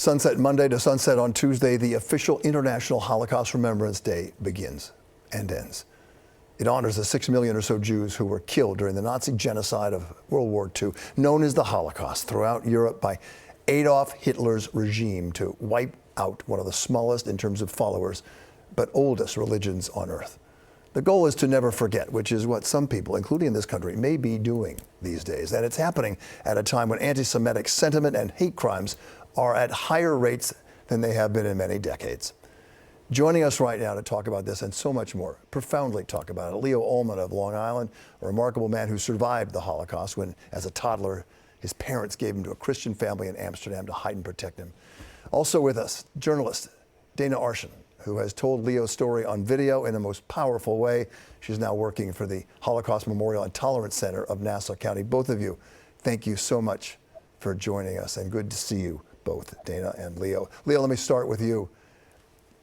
Sunset Monday to sunset on Tuesday, the official International Holocaust Remembrance Day begins and ends. It honors the 6 million or so Jews who were killed during the Nazi genocide of World War II, known as the Holocaust, throughout Europe by Adolf Hitler's regime to wipe out one of the smallest in terms of followers, but oldest religions on earth. The goal is to never forget, which is what some people, including in this country, may be doing these days. And it's happening at a time when anti-Semitic sentiment and hate crimes are at higher rates than they have been in many decades. Joining us right now to talk about this and so much more, profoundly talk about it, Leo Ullman of Long Island, a remarkable man who survived the Holocaust when, as a toddler, his parents gave him to a Christian family in Amsterdam to hide and protect him. Also with us, journalist Dana Arschin, who has told Leo's story on video in the most powerful way. She's now working for the Holocaust Memorial and Tolerance Center of Nassau County. Both of you, thank you so much for joining us, and good to see you both, Dana and Leo. Leo, let me start with you.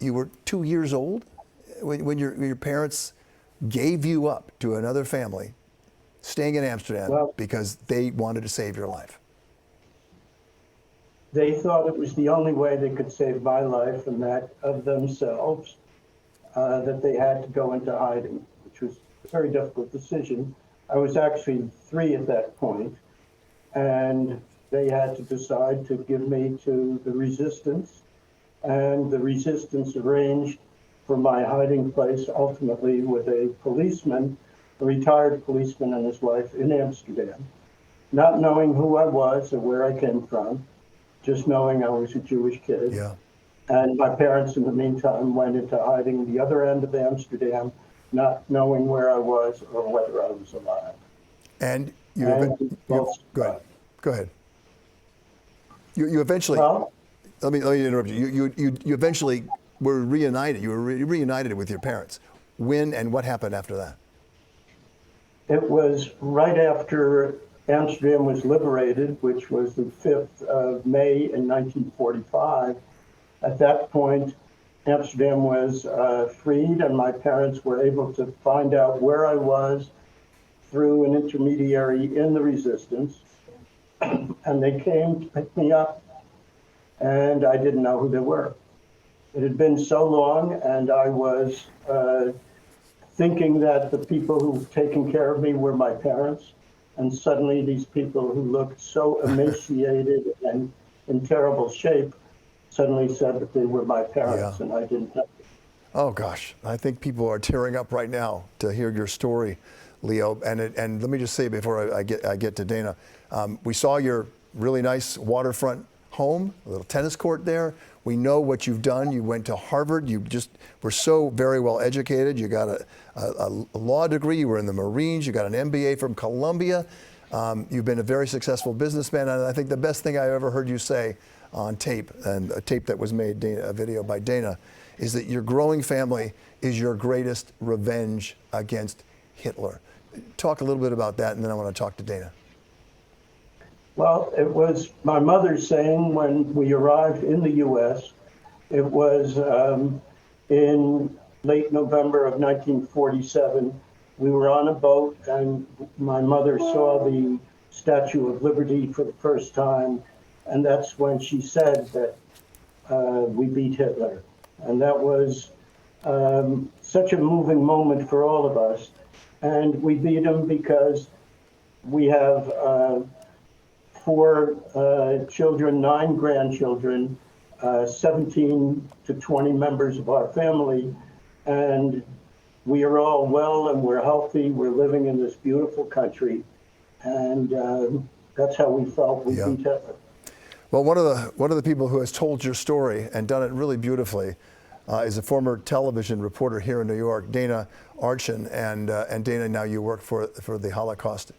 You were 2 years old when your parents gave you up to another family, staying in Amsterdam because they wanted to save your life. They thought it was the only way they could save my life and that of themselves, that they had to go into hiding, which was a very difficult decision. I was actually 3 at that point, and they had to decide to give me to the resistance, and the resistance arranged for my hiding place, ultimately with a policeman, a retired policeman and his wife in Amsterdam, not knowing who I was or where I came from, just knowing I was a Jewish kid. Yeah. And my parents, in the meantime, went into hiding the other end of Amsterdam, not knowing where I was or whether I was alive. And go ahead. You eventually, let me interrupt you. You eventually were reunited. You were reunited with your parents. When and what happened after that? It was right after Amsterdam was liberated, which was the 5th of May in 1945. At that point, Amsterdam was freed, and my parents were able to find out where I was through an intermediary in the resistance. And they came to pick me up, and I didn't know who they were. It had been so long, and I was thinking that the people who were taking care of me were my parents. And suddenly these people who looked so emaciated and in terrible shape suddenly said that they were my parents, and I didn't know. Oh gosh, I think people are tearing up right now to hear your story, Leo. And let me just say before I get to Dana, we saw your really nice waterfront home, a little tennis court there. We know what you've done. You went to Harvard. You just were so very well educated. You got a law degree. You were in the Marines. You got an MBA from Columbia. You've been a very successful businessman. And I think the best thing I ever heard you say on tape, and a tape that was made, a video by Dana, is that your growing family is your greatest revenge against Hitler. Talk a little bit about that, and then I want to talk to Dana. Well, it was my mother saying when we arrived in the U.S., it was in late November of 1947. We were on a boat, and my mother saw the Statue of Liberty for the first time, and that's when she said that we beat Hitler. And that was such a moving moment for all of us. And we beat him because we have 4 children, 9 grandchildren, 17 to 20 members of our family, and we are all well and we're healthy. We're living in this beautiful country, and that's how we felt we beat Hitler. Well, one of the people who has told your story and done it really beautifully is a former television reporter here in New York, Dana Arschin, and Dana, now you work for the Holocaust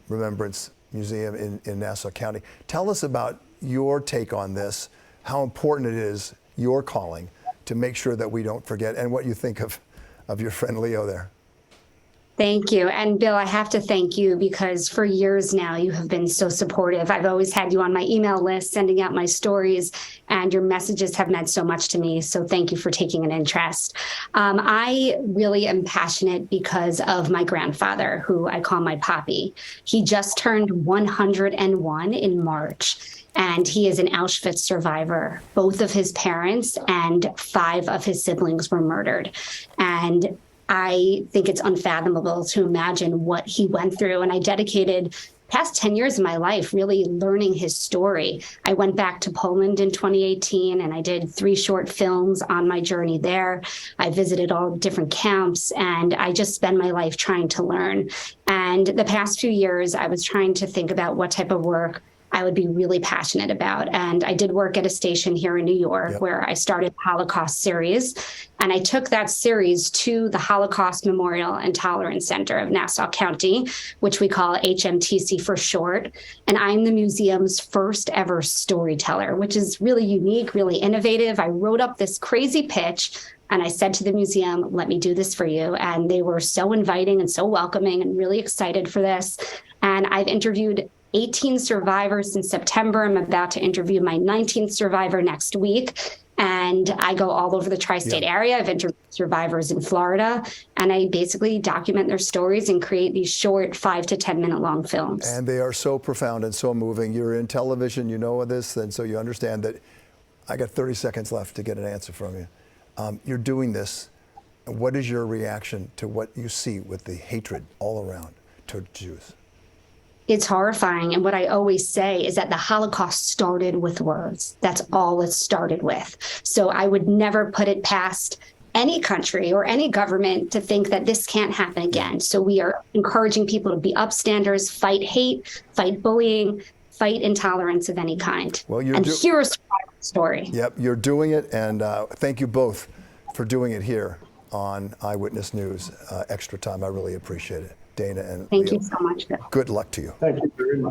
Remembrance Museum in Nassau County. Tell us about your take on this, how important it is, your calling, to make sure that we don't forget, and what you think of your friend Leo there. Thank you. And Bill, I have to thank you because for years now, you have been so supportive. I've always had you on my email list, sending out my stories, and your messages have meant so much to me. So thank you for taking an interest. I really am passionate because of my grandfather, who I call my papi. He just turned 101 in March. and he is an Auschwitz survivor. Both of his parents and 5 of his siblings were murdered. And I think it's unfathomable to imagine what he went through. And I dedicated past 10 years of my life really learning his story. I went back to Poland in 2018 and I did 3 short films on my journey there. I visited all different camps and I just spent my life trying to learn. And the past few years, I was trying to think about what type of work I would be really passionate about. And I did work at a station here in New York where I started the Holocaust series. And I took that series to the Holocaust Memorial and Tolerance Center of Nassau County, which we call HMTC for short. And I'm the museum's first ever storyteller, which is really unique, really innovative. I wrote up this crazy pitch and I said to the museum, let me do this for you. And they were so inviting and so welcoming and really excited for this. And I've interviewed 18 survivors since September. I'm about to interview my 19th survivor next week. And I go all over the tri-state area. I've interviewed survivors in Florida, and I basically document their stories and create these short 5 to 10 minute long films. And they are so profound and so moving. You're in television, you know this, and so you understand that. I got 30 seconds left to get an answer from you. You're doing this. What is your reaction to what you see with the hatred all around toward Jews? It's horrifying. And what I always say is that the Holocaust started with words. That's all it started with. So I would never put it past any country or any government to think that this can't happen again. So we are encouraging people to be upstanders, fight hate, fight bullying, fight intolerance of any kind. Well, and hear a story. Yep, you're doing it. And thank you both for doing it here on Eyewitness News. Extra time. I really appreciate it. Dana and Thank Leo. you so much, Bill. Good luck to you. Thank you very much.